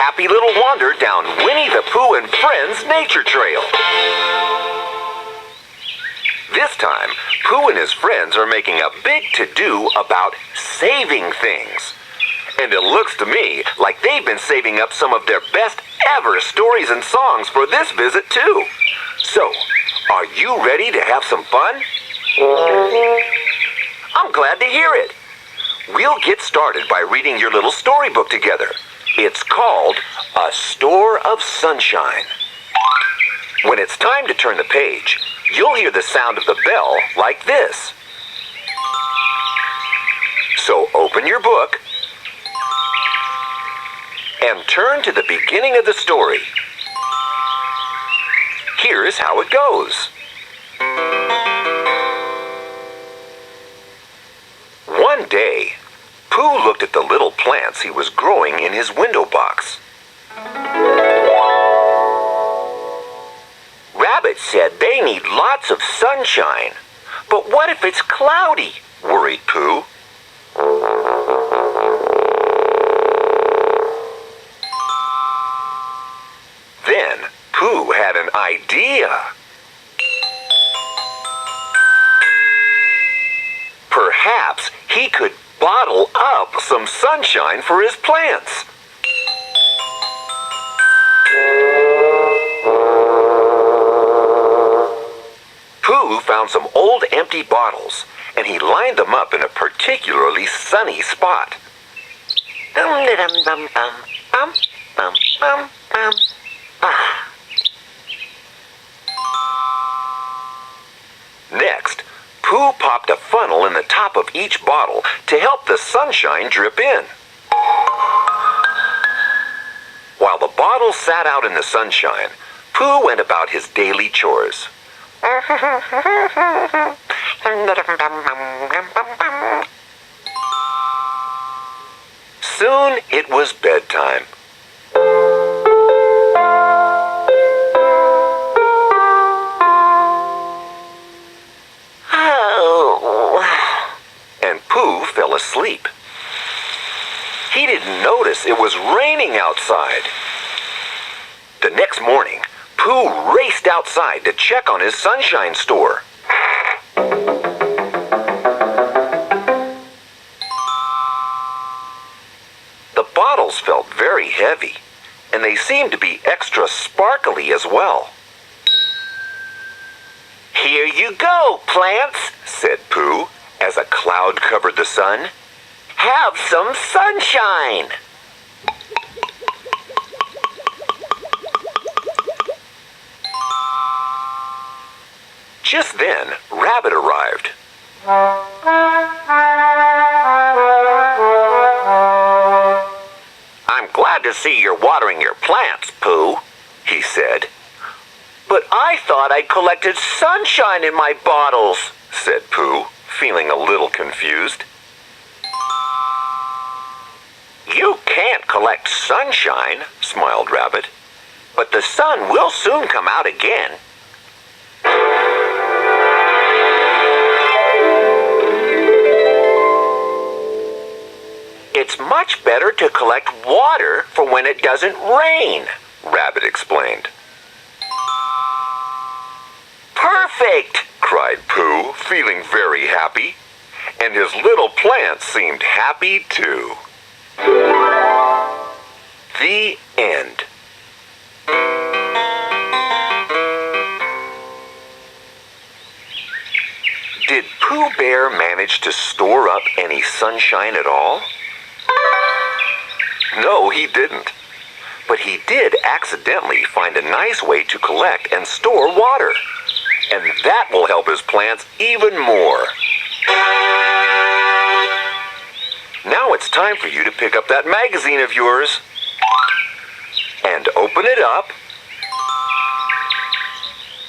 happy little wander down Winnie the Pooh and Friends Nature Trail. This time, Pooh and his friends are making a big to-do about saving things. And it looks to me like they've been saving up some of their best ever stories and songs for this visit too. So, are you ready to have some fun? I'm glad to hear it. We'll get started by reading your little storybook together. It's called A Store of Sunshine. When it's time to turn the page, you'll hear the sound of the bell like this. So open your book and turn to the beginning of the story. Here's how it goes. One day, Pooh looked at the little plants he was growing in his window box. Rabbit said they need lots of sunshine. But what if it's cloudy? Worried Pooh. Then Pooh had an idea. Perhaps he could bottle up some sunshine for his plants. Pooh found some old empty bottles, and he lined them up in a particularly sunny spot. Next, Pooh popped a funnel in the top of each bottle to help the sunshine drip in. While the bottles sat out in the sunshine, Pooh went about his daily chores. Soon it was bedtime. And Pooh fell asleep. He didn't notice it was raining outside. The next morning, Pooh raced outside to check on his sunshine store. The bottles felt very heavy, and they seemed to be extra sparkly as well. "Here you go, plants," said Pooh, as a cloud covered the sun. "Have some sunshine." Just then, Rabbit arrived. "I'm glad to see you're watering your plants, Pooh," he said. "But I thought I collected sunshine in my bottles," said Pooh, feeling a little confused. "You can't collect sunshine," smiled Rabbit. "But the sun will soon come out again." "It's much better to collect water for when it doesn't rain," Rabbit explained. "Perfect!" cried Pooh, feeling very happy. And his little plants seemed happy too. The end. Did Pooh Bear manage to store up any sunshine at all? No, he didn't. But he did accidentally find a nice way to collect and store water. And that will help his plants even more. Now it's time for you to pick up that magazine of yours and open it up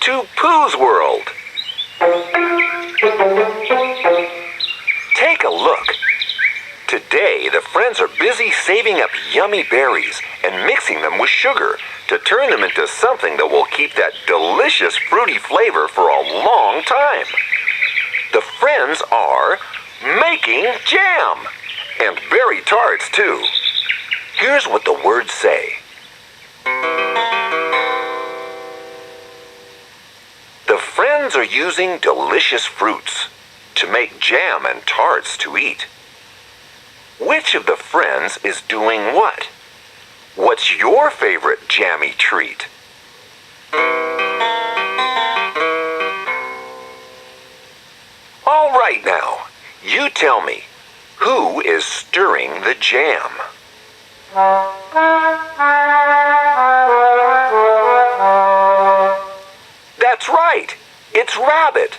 to Pooh's World. Take a look. Today, the friends are busy saving up yummy berries and mixing them with sugar to turn them into something that will keep that delicious fruity flavor for a long time. The friends are making jam, and berry tarts too. Here's what the words say. The friends are using delicious fruits to make jam and tarts to eat. Which of the friends is doing what? What's your favorite jammy treat? All right now, you tell me, who is stirring the jam? That's right, it's Rabbit.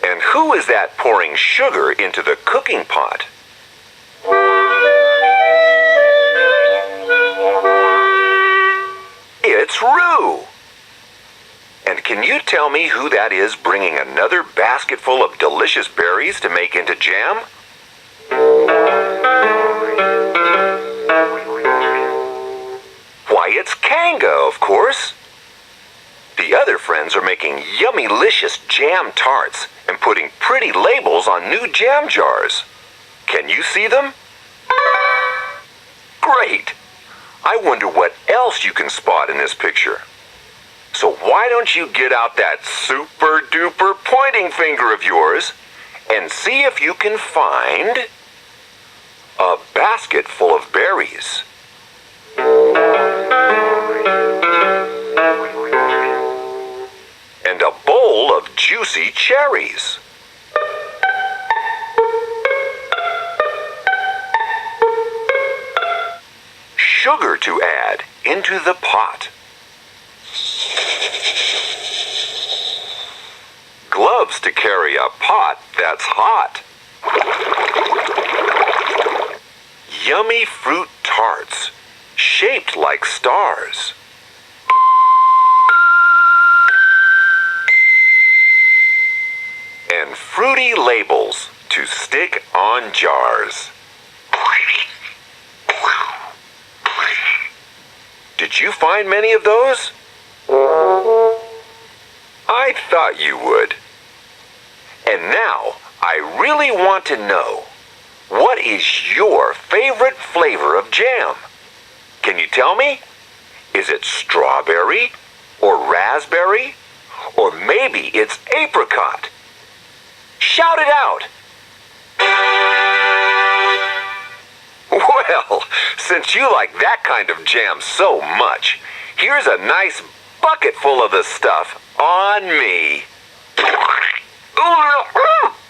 And who is that pouring sugar into the cooking pot? It's Roo. And can you tell me who that is bringing another basket full of delicious berries to make into jam? Why, it's Kanga, of course. The other friends are making yummy-licious jam tarts and putting pretty labels on new jam jars. Can you see them? Great! I wonder what else you can spot in this picture. So why don't you get out that super-duper pointing finger of yours and see if you can find a basket full of berries. And a bowl of juicy cherries. Sugar to add into the pot. Gloves to carry a pot that's hot. Yummy fruit tarts, shaped like stars. And fruity labels to stick on jars. Did you find many of those? I thought you would. And now, I really want to know, what is your favorite flavor of jam? Can you tell me? Is it strawberry, or raspberry, or maybe it's apricot? Shout it out! Well, since you like that kind of jam so much, here's a nice bucket full of the stuff on me.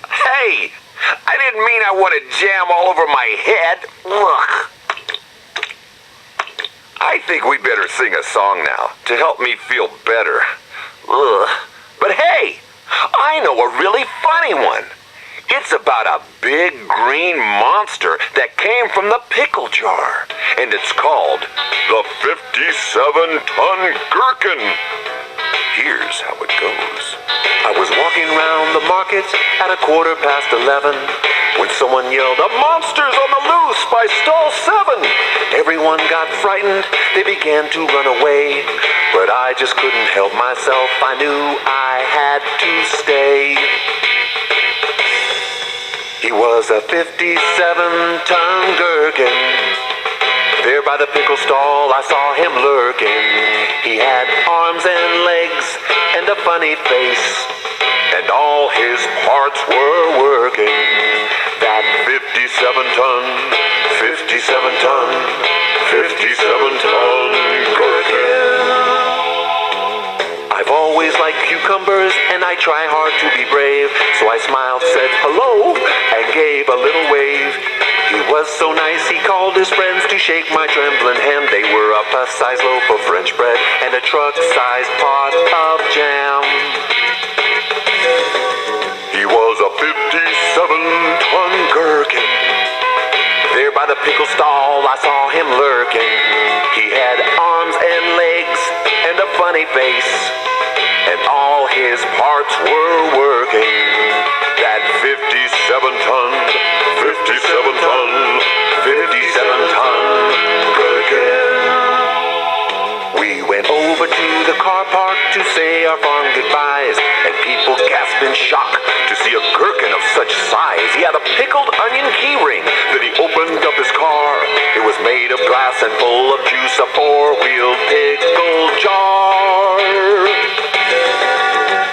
Hey, I didn't mean I wanted jam all over my head. I think we better sing a song now to help me feel better. But hey, I know a really funny one. It's about a big green monster that came from the pickle jar. And it's called the 57-ton gherkin. Here's how it goes. I was walking round the market at 11:15 when someone yelled, "A monster's on the loose by stall 7!" Everyone got frightened, they began to run away. But I just couldn't help myself, I knew I had to stay. He was a 57-ton gherkin. There by the pickle stall I saw him lurking. He had arms and legs and a funny face, and all his parts were working. That 57-ton, 57-ton, 57-ton gherkin. I've always liked cucumbers and I try hard to be brave, so I smiled, said hello, and gave a little wave. He was so nice, he called his friends to shake my trembling hand. They were a plus-size loaf of French bread and a truck-sized pot of jam. He was a 57-ton gherkin. There by the pickle stall I saw him lurking. He had arms and legs and a funny face, and all his parts were working. That 57-ton, 57-ton, 57-ton gherkin. We went over to the car park to say our fond goodbyes, and people gasped in shock to see a gherkin of such size. He had a pickled onion key ring that he opened up his car. It was made of glass and full of juice a four-wheeled pickle jar.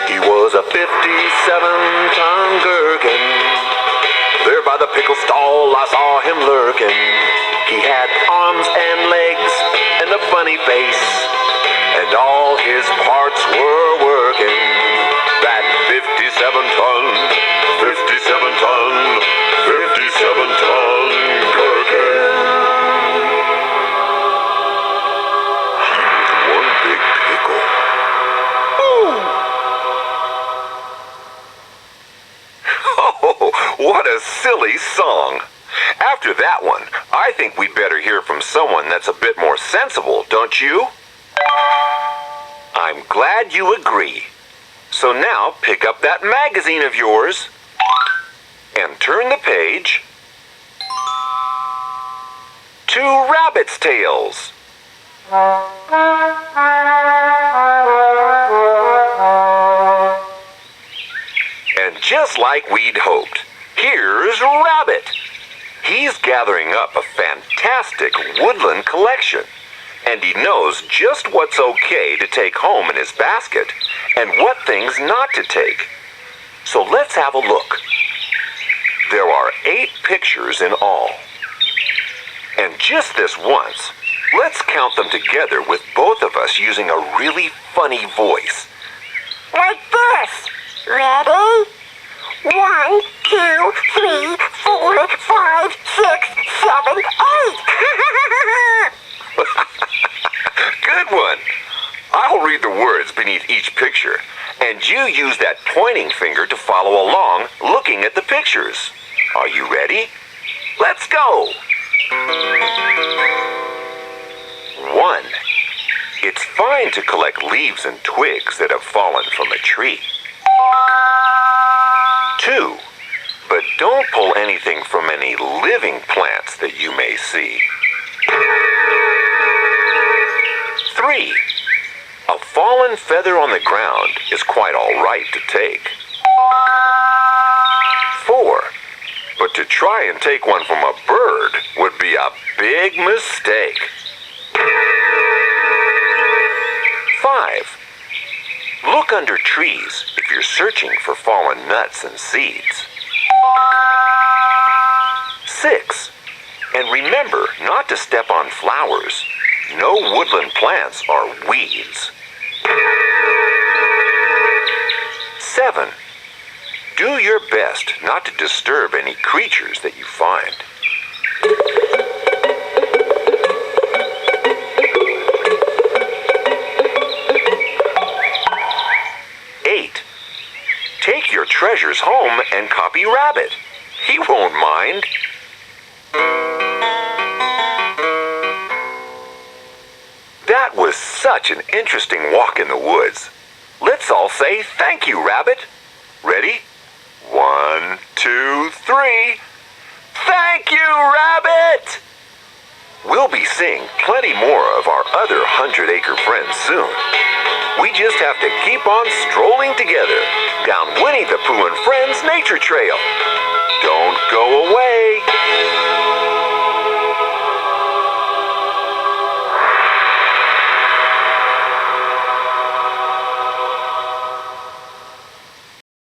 He was a 57-ton gherkin. There by the pickle stall I saw him lurking. He had arms and legs and a funny face, and all his parts were working. That 57-ton, 57-ton, 57-ton gherkin. One big pickle. Ooh. Oh, what a silly song. After that one, I think we'd better hear from someone that's a bit more sensible, don't you? I'm glad you agree. So now pick up that magazine of yours and turn the page to Rabbit's Tales. And just like we'd hoped, here's Rabbit. He's gathering up a fantastic woodland collection, and he knows just what's okay to take home in his basket and what things not to take. So let's have a look. There are 8 pictures in all. And just this once, let's count them together with both of us using a really funny voice. Like this. Ready? 1, 2, 3, 4, 5, 6, 7, 8. Good one. I'll read the words beneath each picture, and you use that pointing finger to follow along, looking at the pictures. Are you ready? Let's go. 1. It's fine to collect leaves and twigs that have fallen from a tree. 2. But don't pull anything from any living plants that you may see. 3. A fallen feather on the ground is quite all right to take. 4. But to try and take one from a bird would be a big mistake. 5. Look under trees if you're searching for fallen nuts and seeds. 6. And remember not to step on flowers. No woodland plants are weeds. 7. Do your best not to disturb any creatures that you find. 8. Take your treasures home and copy Rabbit. He won't mind. That was such an interesting walk in the woods. Let's all say thank you, Rabbit. Ready? 1, 2, 3. Thank you, Rabbit! We'll be seeing plenty more of our other 100-acre friends soon. We just have to keep on strolling together down Winnie the Pooh and Friends Nature Trail. Don't go away.